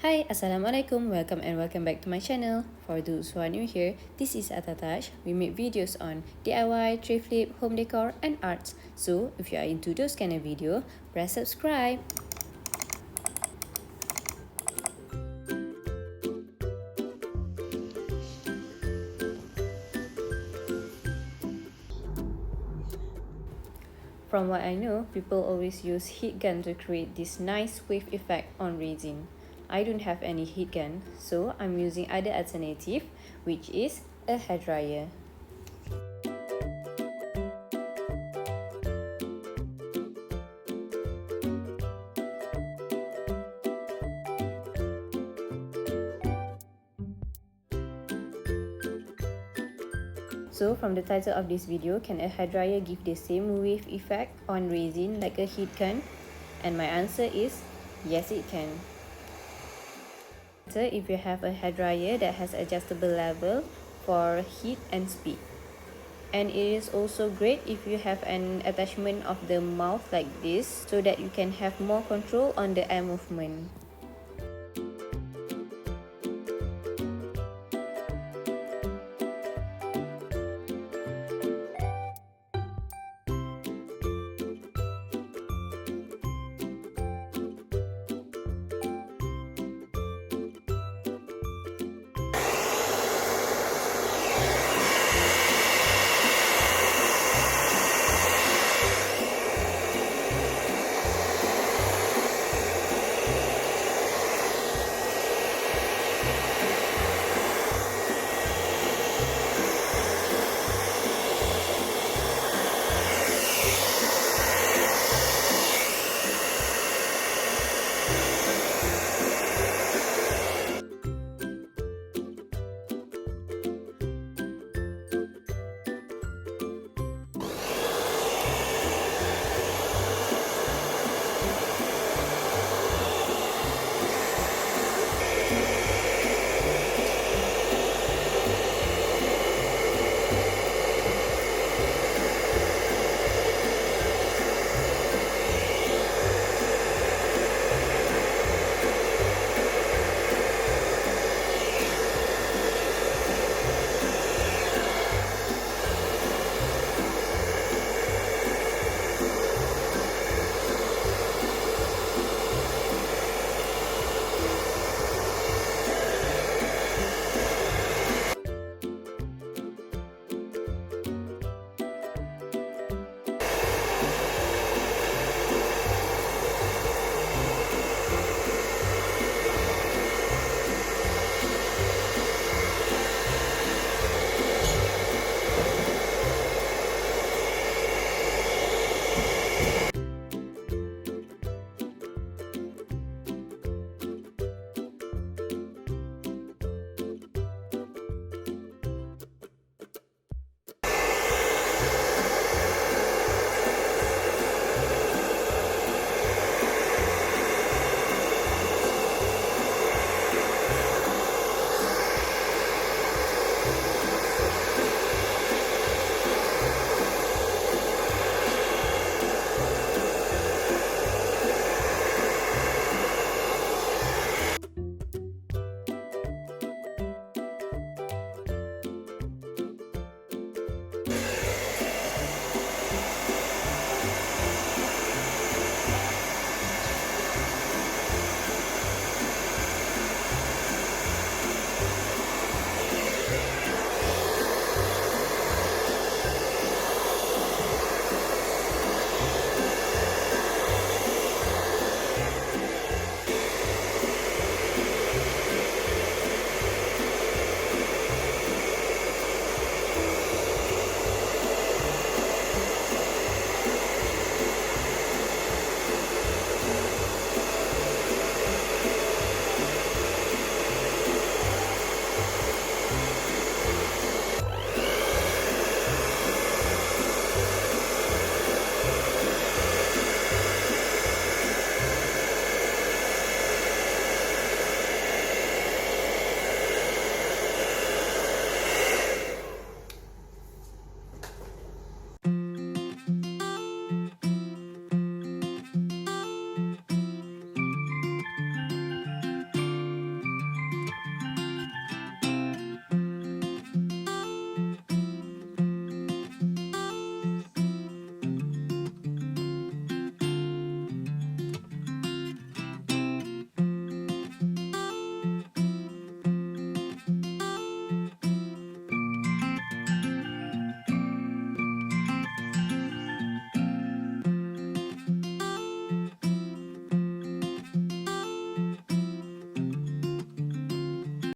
Hi, Assalamualaikum, welcome back to my channel. For those who are new here, this is Atatash. We make videos on DIY, tree flip, home decor and arts. So if you are into those kind of video, press subscribe. From what I know, people always use heat gun to create this nice wave effect on resin. I don't have any heat gun, so I'm using other alternative, which is a hairdryer. So from the title of this video, can a hairdryer give the same wave effect on resin like a heat gun? And my answer is yes, it can. So if you have a hairdryer that has adjustable level for heat and speed. And it is also great if you have an attachment of the mouth like this so that you can have more control on the air movement.